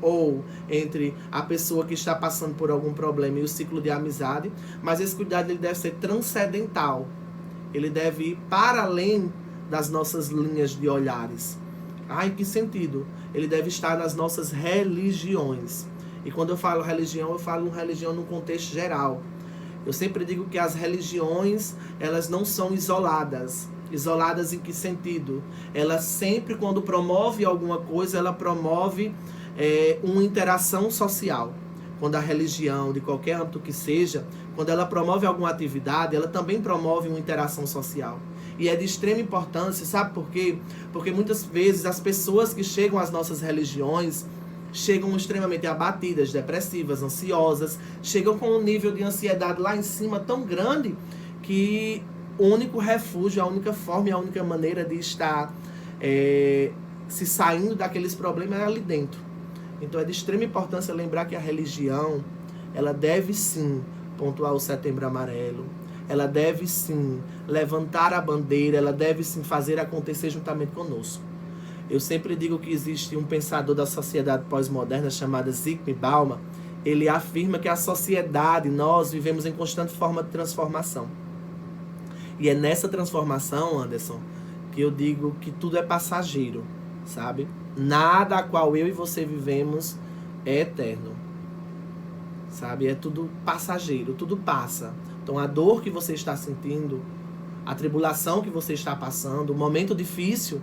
ou entre a pessoa que está passando por algum problema e o ciclo de amizade, mas esse cuidado ele deve ser transcendental. Ele deve ir para além das nossas linhas de olhares. Ah, em que sentido? Ele deve estar nas nossas religiões. E quando eu falo religião religião no contexto geral. Eu sempre digo que as religiões, elas não são isoladas. Isoladas em que sentido? Ela sempre, quando promove alguma coisa, ela promove uma interação social. Quando a religião, de qualquer âmbito que seja, quando ela promove alguma atividade, ela também promove uma interação social. E é de extrema importância, sabe por quê? Porque muitas vezes as pessoas que chegam às nossas religiões chegam extremamente abatidas, depressivas, ansiosas, chegam com um nível de ansiedade lá em cima tão grande que o único refúgio, a única forma e a única maneira de estar se saindo daqueles problemas é ali dentro. Então é de extrema importância lembrar que a religião, ela deve sim pontuar o Setembro Amarelo, ela deve sim levantar a bandeira, ela deve sim fazer acontecer juntamente conosco. Eu sempre digo que existe um pensador da sociedade pós-moderna chamado Zygmunt Bauman. Ele afirma que a sociedade, nós vivemos em constante forma de transformação. E é nessa transformação, Anderson, que eu digo que tudo é passageiro, sabe? Nada a qual eu e você vivemos é eterno, sabe? É tudo passageiro, tudo passa. Então a dor que você está sentindo, a tribulação que você está passando, o momento difícil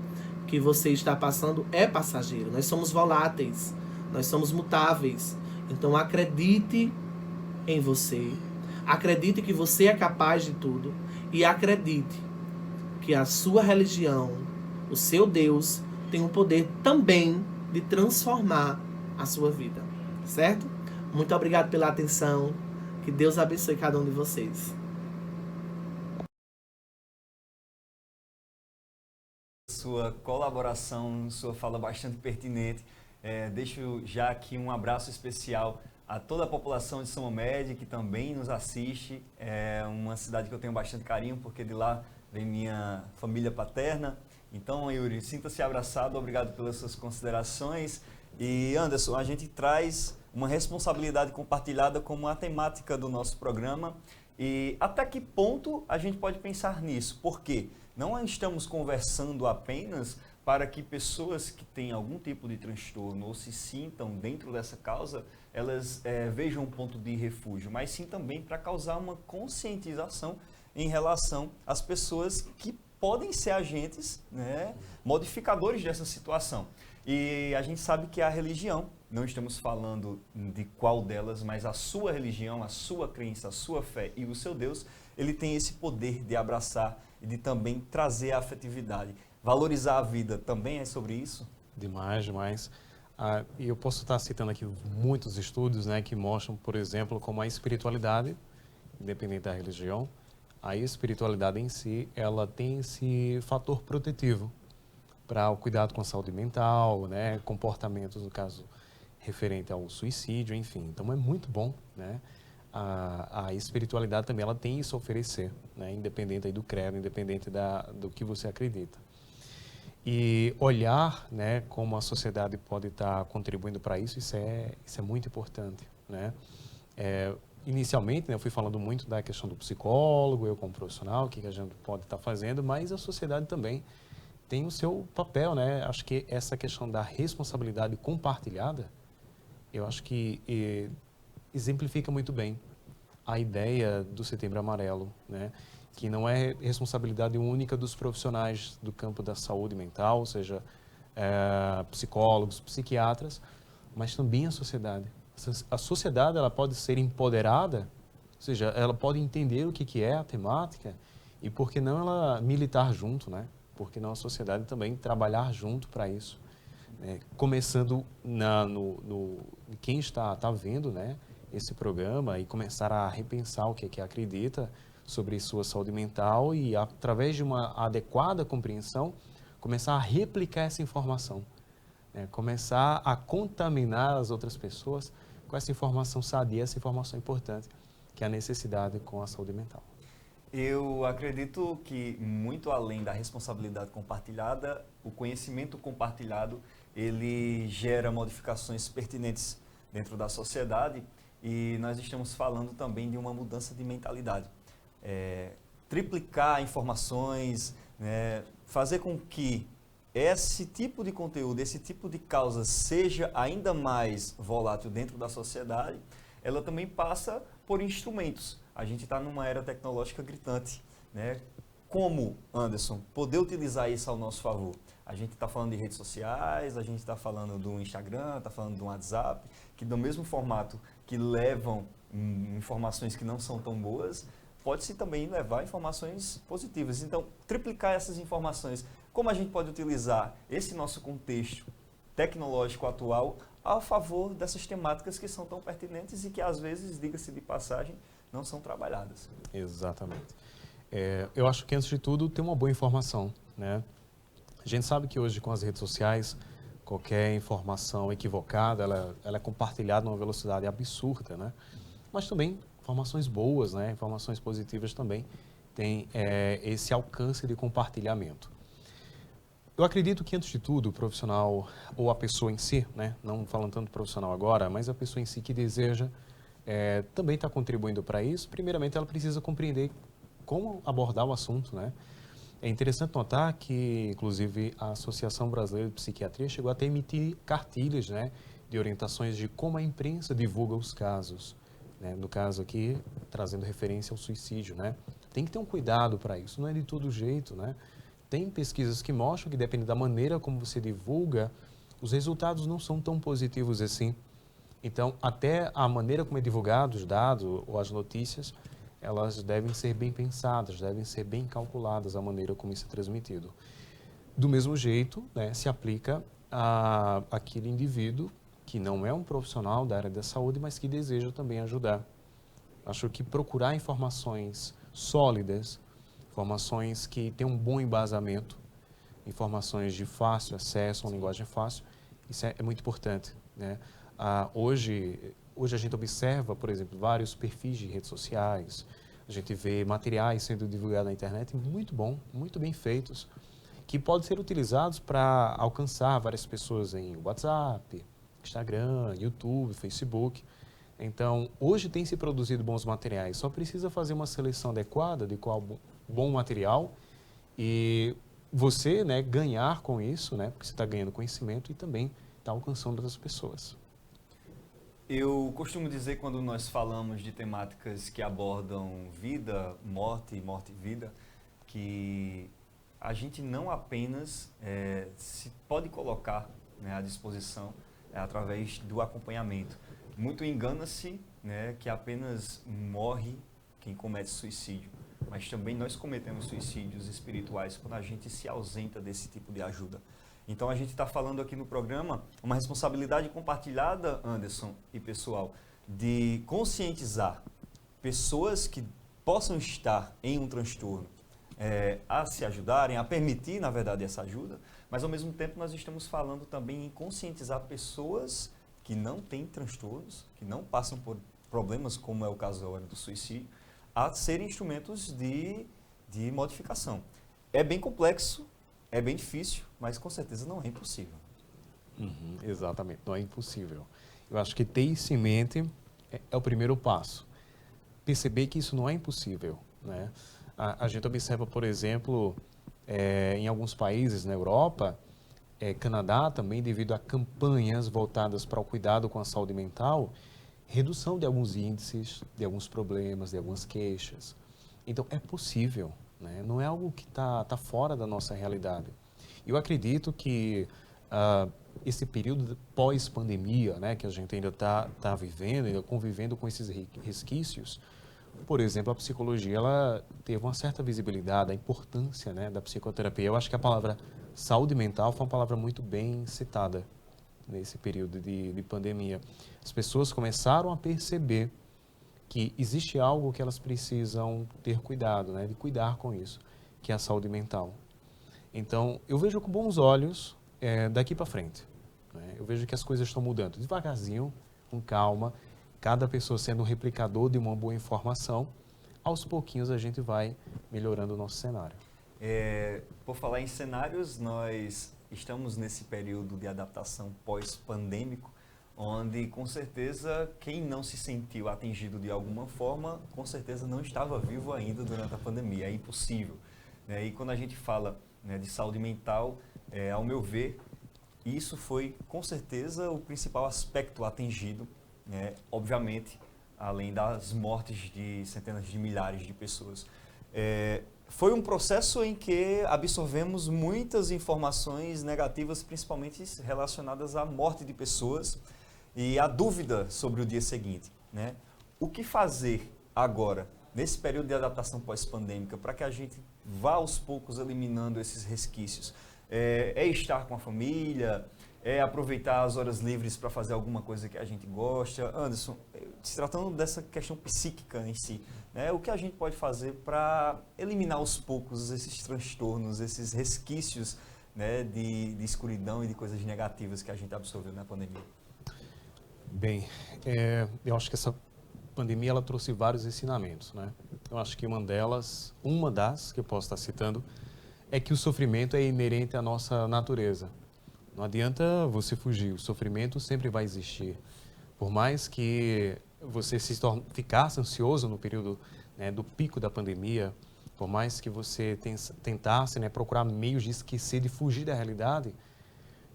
que você está passando é passageiro. Nós somos voláteis, nós somos mutáveis. Então acredite em você. Acredite que você é capaz de tudo e acredite que a sua religião, o seu Deus, tem o poder também de transformar a sua vida, certo? Muito obrigado pela atenção. Que Deus abençoe cada um de vocês. Sua colaboração, sua fala bastante pertinente. Deixo já aqui um abraço especial a toda a população de São Mamede, que também nos assiste. É uma cidade que eu tenho bastante carinho, porque de lá vem minha família paterna. Então, Yuri, sinta-se abraçado, obrigado pelas suas considerações. E, Anderson, a gente traz uma responsabilidade compartilhada como a temática do nosso programa. E até que ponto a gente pode pensar nisso? Por quê? Não estamos conversando apenas para que pessoas que têm algum tipo de transtorno ou se sintam dentro dessa causa, elas vejam um ponto de refúgio, mas sim também para causar uma conscientização em relação às pessoas que podem ser agentes, né, modificadores dessa situação. E a gente sabe que a religião, não estamos falando de qual delas, mas a sua religião, a sua crença, a sua fé e o seu Deus, ele tem esse poder de abraçar e de também trazer a afetividade. Valorizar a vida também é sobre isso? Demais, demais. E eu posso estar citando aqui muitos estudos, né, que mostram, por exemplo, como a espiritualidade, independente da religião, a espiritualidade em si, ela tem esse fator protetivo para o cuidado com a saúde mental, né, comportamentos, no caso, referente ao suicídio, enfim. Então, é muito bom, né? A espiritualidade também, ela tem isso a oferecer, né, independente aí do credo, independente do que você acredita. E olhar, né, como a sociedade pode estar contribuindo para isso, isso é muito importante, né? Inicialmente, né, eu fui falando muito da questão do psicólogo, eu como profissional, o que a gente pode estar fazendo, mas a sociedade também tem o seu papel, né? Acho que essa questão da responsabilidade compartilhada, eu acho que exemplifica muito bem a ideia do Setembro Amarelo, né? Que não é responsabilidade única dos profissionais do campo da saúde mental, ou seja, psicólogos, psiquiatras, mas também a sociedade. A sociedade, ela pode ser empoderada, ou seja, ela pode entender o que é a temática e por que não ela militar junto, né? Por que não a sociedade também trabalhar junto para isso, né? Começando quem está vendo, né, esse programa e começar a repensar o que acredita sobre sua saúde mental e, através de uma adequada compreensão, começar a replicar essa informação, né? Começar a contaminar as outras pessoas com essa informação sadia, essa informação importante, que é a necessidade com a saúde mental. Eu acredito que, muito além da responsabilidade compartilhada, o conhecimento compartilhado, ele gera modificações pertinentes dentro da sociedade e nós estamos falando também de uma mudança de mentalidade. Triplicar informações, né, fazer com que esse tipo de conteúdo, esse tipo de causa seja ainda mais volátil dentro da sociedade, ela também passa por instrumentos. A gente está numa era tecnológica gritante, né? Como, Anderson, poder utilizar isso ao nosso favor? A gente está falando de redes sociais, a gente está falando do Instagram, está falando do WhatsApp, que do mesmo formato que levam informações que não são tão boas, pode-se também levar informações positivas. Então, triplicar essas informações, como a gente pode utilizar esse nosso contexto tecnológico atual a favor dessas temáticas que são tão pertinentes e que, às vezes, diga-se de passagem, não são trabalhadas. Exatamente. Eu acho que, antes de tudo, tem uma boa informação, né? A gente sabe que hoje, com as redes sociais, qualquer informação equivocada, ela é compartilhada numa velocidade absurda, né? Mas também informações boas, né? Informações positivas também têm esse alcance de compartilhamento. Eu acredito que, antes de tudo, o profissional ou a pessoa em si, né? Não falando tanto profissional agora, mas a pessoa em si que deseja também está contribuindo para isso. Primeiramente, ela precisa compreender como abordar o assunto, né? É interessante notar que, inclusive, a Associação Brasileira de Psiquiatria chegou até a emitir cartilhas, né, de orientações de como a imprensa divulga os casos, né? No caso aqui, trazendo referência ao suicídio, né? Tem que ter um cuidado para isso, não é de todo jeito, né? Tem pesquisas que mostram que, dependendo da maneira como você divulga, os resultados não são tão positivos assim Então, até a maneira como é divulgado os dados ou as notícias, elas devem ser bem pensadas, devem ser bem calculadas a maneira como isso é transmitido. Do mesmo jeito, né, se aplica àquele indivíduo que não é um profissional da área da saúde, mas que deseja também ajudar. Acho que procurar informações sólidas, informações que têm um bom embasamento, informações de fácil acesso, uma linguagem fácil, isso é muito importante, né? Hoje a gente observa, por exemplo, vários perfis de redes sociais, a gente vê materiais sendo divulgados na internet muito bom, muito bem feitos, que podem ser utilizados para alcançar várias pessoas em WhatsApp, Instagram, YouTube, Facebook. Então, hoje tem se produzido bons materiais, só precisa fazer uma seleção adequada de qual bom material e você, né, ganhar com isso, né, porque você está ganhando conhecimento e também está alcançando outras pessoas. Eu costumo dizer, quando nós falamos de temáticas que abordam vida, morte e vida, que a gente não apenas se pode colocar, né, à disposição através do acompanhamento. Muito engana-se, né, que apenas morre quem comete suicídio, mas também nós cometemos suicídios espirituais quando a gente se ausenta desse tipo de ajuda. Então a gente está falando aqui no programa uma responsabilidade compartilhada, Anderson e pessoal, de conscientizar pessoas que possam estar em um transtorno a se ajudarem, a permitir, na verdade, essa ajuda, mas ao mesmo tempo nós estamos falando também em conscientizar pessoas que não têm transtornos, que não passam por problemas, como é o caso agora do suicídio, a serem instrumentos de modificação. É bem complexo, é bem difícil, mas com certeza não é impossível. Exatamente, não é impossível. Eu acho que ter isso em mente é o primeiro passo. Perceber que isso não é impossível, né? A gente observa, por exemplo, em alguns países na Europa, Canadá também, devido a campanhas voltadas para o cuidado com a saúde mental, redução de alguns índices, de alguns problemas, de algumas queixas. Então, é possível, né? Não é algo que tá fora da nossa realidade. Eu acredito que esse período pós-pandemia, né, que a gente ainda está vivendo, ainda convivendo com esses resquícios, por exemplo, a psicologia ela teve uma certa visibilidade, a importância, né, da psicoterapia. Eu acho que a palavra saúde mental foi uma palavra muito bem citada nesse período de pandemia. As pessoas começaram a perceber que existe algo que elas precisam ter cuidado, né, de cuidar com isso, que é a saúde mental. Então, eu vejo com bons olhos daqui para frente, né? Eu vejo que as coisas estão mudando devagarzinho, com calma, cada pessoa sendo um replicador de uma boa informação, aos pouquinhos a gente vai melhorando o nosso cenário. Por falar em cenários, nós estamos nesse período de adaptação pós-pandêmico, onde, com certeza, quem não se sentiu atingido de alguma forma, com certeza não estava vivo ainda durante a pandemia. É impossível, né? E quando a gente fala, né, de saúde mental, ao meu ver, isso foi, com certeza, o principal aspecto atingido, né? Obviamente, além das mortes de centenas de milhares de pessoas. Foi um processo em que absorvemos muitas informações negativas, principalmente relacionadas à morte de pessoas e à dúvida sobre o dia seguinte, né? O que fazer agora, nesse período de adaptação pós-pandêmica, para que a gente vá aos poucos eliminando esses resquícios? É estar com a família, é aproveitar as horas livres para fazer alguma coisa que a gente gosta. Anderson, se tratando dessa questão psíquica em si, né, o que a gente pode fazer para eliminar aos poucos esses transtornos, esses resquícios, né, de escuridão e de coisas negativas que a gente absorveu na pandemia? Bem, eu acho que essa pandemia ela trouxe vários ensinamentos, né? Eu acho que uma das que eu posso estar citando, é que o sofrimento é inerente à nossa natureza. Não adianta você fugir, o sofrimento sempre vai existir. Por mais que você ficasse ansioso no período, né, do pico da pandemia, por mais que você tentasse, né, procurar meios de esquecer, de fugir da realidade,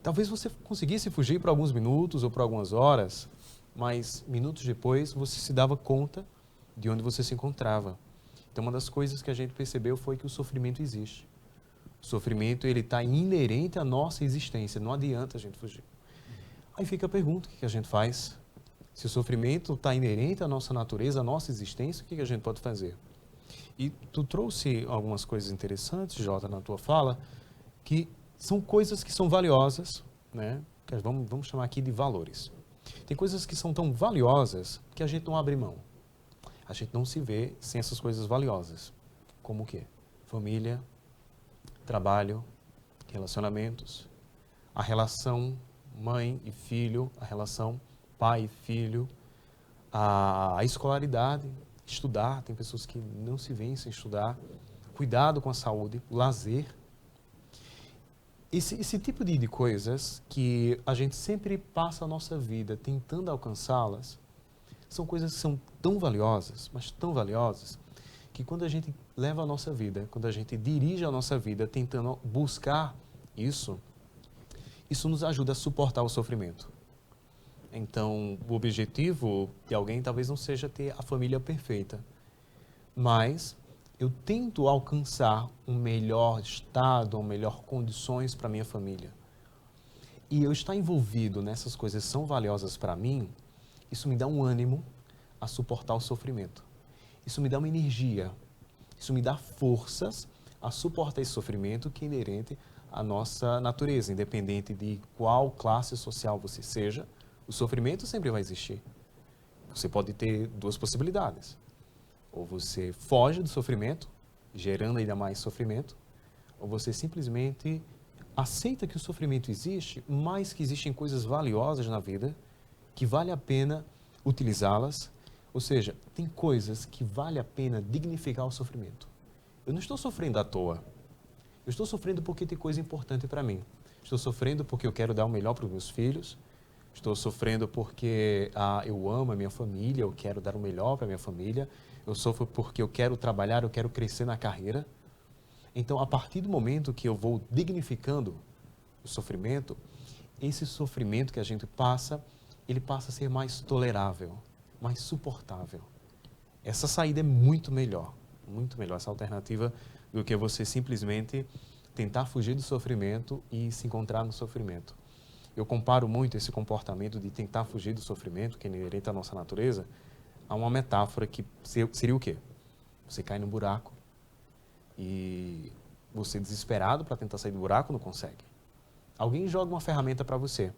talvez você conseguisse fugir por alguns minutos ou por algumas horas, mas minutos depois você se dava conta de onde você se encontrava. Então, uma das coisas que a gente percebeu foi que o sofrimento existe. O sofrimento ele está inerente à nossa existência, não adianta a gente fugir. Aí fica a pergunta, o que a gente faz? Se o sofrimento está inerente à nossa natureza, à nossa existência, o que a gente pode fazer? E tu trouxe algumas coisas interessantes, Jota, na tua fala, que são coisas que são valiosas, né? Que vamos chamar aqui de valores. Tem coisas que são tão valiosas que a gente não abre mão. A gente não se vê sem essas coisas valiosas. Como o quê? Família, trabalho, relacionamentos, a relação mãe e filho, a relação pai e filho, a escolaridade, estudar, tem pessoas que não se veem sem estudar, cuidado com a saúde, lazer. Esse tipo de coisas que a gente sempre passa a nossa vida tentando alcançá-las, são coisas que são tão valiosas, mas tão valiosas, que quando a gente leva a nossa vida, quando a gente dirige a nossa vida tentando buscar isso nos ajuda a suportar o sofrimento. Então, o objetivo de alguém talvez não seja ter a família perfeita, mas eu tento alcançar um melhor estado, uma melhor condições para minha família. E eu estar envolvido nessas coisas que são valiosas para mim, isso me dá um ânimo a suportar o sofrimento. Isso me dá uma energia, isso me dá forças a suportar esse sofrimento que é inerente à nossa natureza, independente de qual classe social você seja, o sofrimento sempre vai existir. Você pode ter duas possibilidades. Ou você foge do sofrimento, gerando ainda mais sofrimento, ou você simplesmente aceita que o sofrimento existe, mas que existem coisas valiosas na vida, que vale a pena utilizá-las. Ou seja, tem coisas que vale a pena dignificar o sofrimento. Eu não estou sofrendo à toa. Eu estou sofrendo porque tem coisa importante para mim. Estou sofrendo porque eu quero dar o melhor para os meus filhos. Estou sofrendo porque eu amo a minha família, eu quero dar o melhor para a minha família. Eu sofro porque eu quero trabalhar, eu quero crescer na carreira. Então, a partir do momento que eu vou dignificando o sofrimento, esse sofrimento que a gente passa, ele passa a ser mais tolerável, mais suportável. Essa saída é muito melhor, essa alternativa, do que você simplesmente tentar fugir do sofrimento e se encontrar no sofrimento. Eu comparo muito esse comportamento de tentar fugir do sofrimento, que é inerente à nossa natureza, a uma metáfora que seria o quê? Você cai num buraco e você, desesperado para tentar sair do buraco, não consegue. Alguém joga uma ferramenta para você.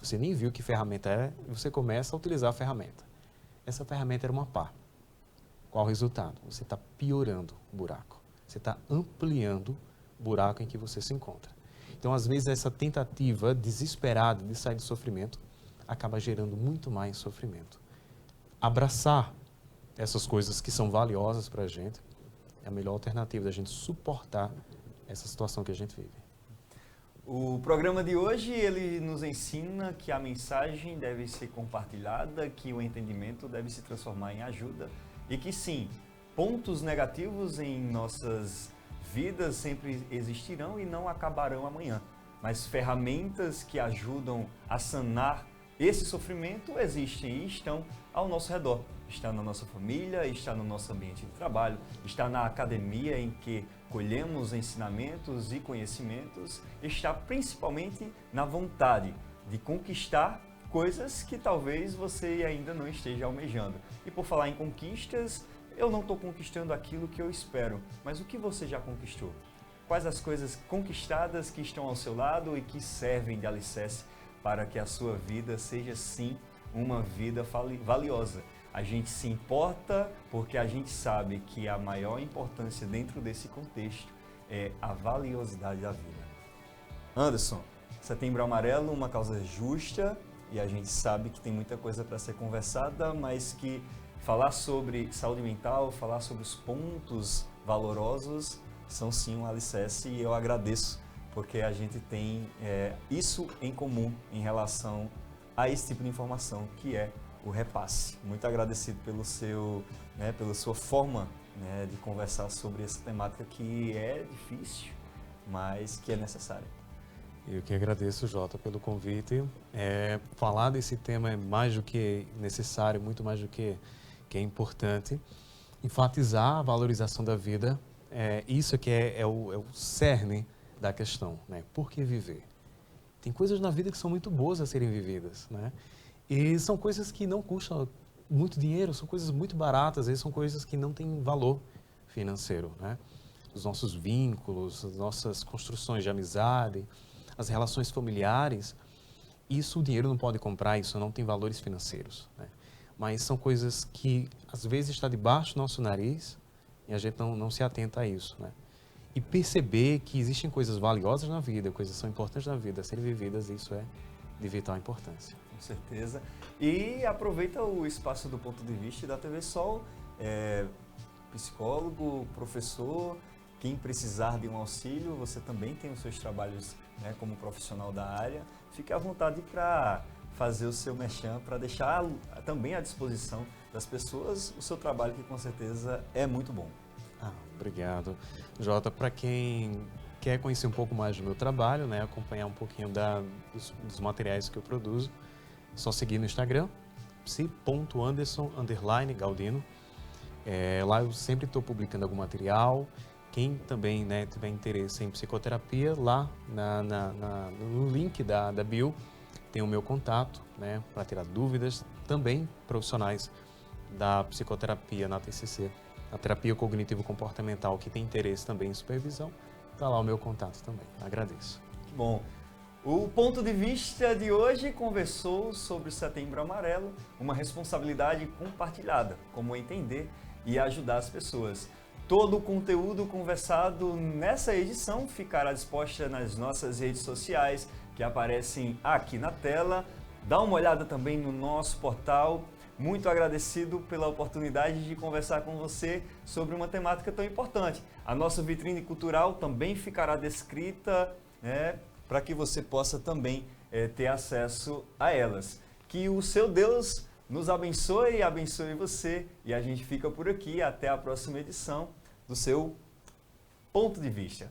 Você nem viu que ferramenta é e você começa a utilizar a ferramenta. Essa ferramenta era uma pá. Qual o resultado? Você está piorando o buraco. Você está ampliando o buraco em que você se encontra. Então, às vezes, essa tentativa desesperada de sair do sofrimento acaba gerando muito mais sofrimento. Abraçar essas coisas que são valiosas para a gente é a melhor alternativa da gente suportar essa situação que a gente vive. O programa de hoje, ele nos ensina que a mensagem deve ser compartilhada, que o entendimento deve se transformar em ajuda e que sim, pontos negativos em nossas vidas sempre existirão e não acabarão amanhã, mas ferramentas que ajudam a sanar esse sofrimento existem e estão ao nosso redor. Está na nossa família, está no nosso ambiente de trabalho, está na academia em que colhemos ensinamentos e conhecimentos, está principalmente na vontade de conquistar coisas que talvez você ainda não esteja almejando. E por falar em conquistas, eu não estou conquistando aquilo que eu espero, mas o que você já conquistou? Quais as coisas conquistadas que estão ao seu lado e que servem de alicerce para que a sua vida seja sim uma vida valiosa? A gente se importa porque a gente sabe que a maior importância dentro desse contexto é a valiosidade da vida. Anderson, Setembro Amarelo, uma causa justa, e a gente sabe que tem muita coisa para ser conversada, mas que falar sobre saúde mental, falar sobre os pontos valorosos são sim um alicerce, e eu agradeço porque a gente tem isso em comum em relação a esse tipo de informação que é o repasse. Muito agradecido pela sua forma de conversar sobre essa temática que é difícil, mas que é necessária. Eu que agradeço, Jota, pelo convite. Falar desse tema é mais do que necessário, muito mais do que é importante. Enfatizar a valorização da vida, isso que é o cerne da questão, né? Por que viver? Tem coisas na vida que são muito boas a serem vividas, né? E são coisas que não custam muito dinheiro, são coisas muito baratas, às vezes são coisas que não têm valor financeiro, né? Os nossos vínculos, as nossas construções de amizade, as relações familiares, isso o dinheiro não pode comprar, isso não tem valores financeiros, né? Mas são coisas que às vezes está debaixo do nosso nariz e a gente não se atenta a isso, né? E perceber que existem coisas valiosas na vida, coisas que são importantes na vida a serem vividas, isso é de vital importância. Com certeza. E aproveita o espaço do Ponto de Vista da TV Sol, psicólogo, professor, quem precisar de um auxílio, você também tem os seus trabalhos, né, como profissional da área. Fique à vontade para fazer o seu merchan, para deixar também à disposição das pessoas o seu trabalho, que com certeza é muito bom. Obrigado, Jota. Para quem quer conhecer um pouco mais do meu trabalho, né, acompanhar um pouquinho dos materiais que eu produzo, é só seguir no Instagram, psi.anderson_Galdino. Lá eu sempre estou publicando algum material. Quem também, né, tiver interesse em psicoterapia, lá no link da bio tem o meu contato, né, para tirar dúvidas. Também profissionais da psicoterapia na TCC, a terapia cognitivo-comportamental, que tem interesse também em supervisão, está lá o meu contato também. Agradeço. Bom, o Ponto de Vista de hoje conversou sobre o Setembro Amarelo, uma responsabilidade compartilhada, como entender e ajudar as pessoas. Todo o conteúdo conversado nessa edição ficará disposto nas nossas redes sociais, que aparecem aqui na tela. Dá uma olhada também no nosso portal. Muito agradecido pela oportunidade de conversar com você sobre uma temática tão importante. A nossa vitrine cultural também ficará descrita, né, para que você possa também ter acesso a elas. Que o seu Deus nos abençoe e abençoe você. E a gente fica por aqui. Até a próxima edição do seu Ponto de Vista.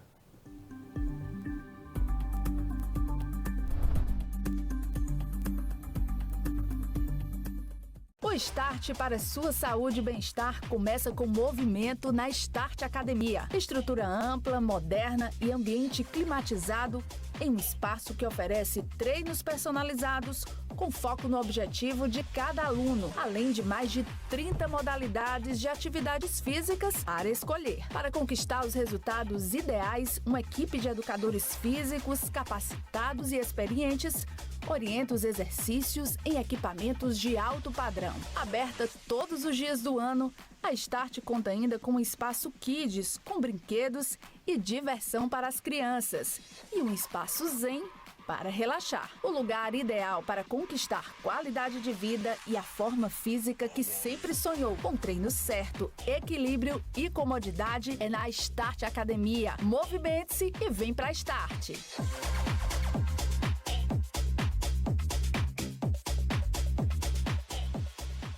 O Start para sua saúde e bem-estar começa com movimento na Start Academia. Estrutura ampla, moderna e ambiente climatizado em um espaço que oferece treinos personalizados com foco no objetivo de cada aluno, além de mais de 30 modalidades de atividades físicas para escolher. Para conquistar os resultados ideais, uma equipe de educadores físicos capacitados e experientes orienta os exercícios em equipamentos de alto padrão. Aberta todos os dias do ano, a Start conta ainda com um espaço Kids, com brinquedos e diversão para as crianças, e um espaço Zen para relaxar. O lugar ideal para conquistar qualidade de vida e a forma física que sempre sonhou. Com treino certo, equilíbrio e comodidade é na Start Academia. Movimente-se e vem para a Start.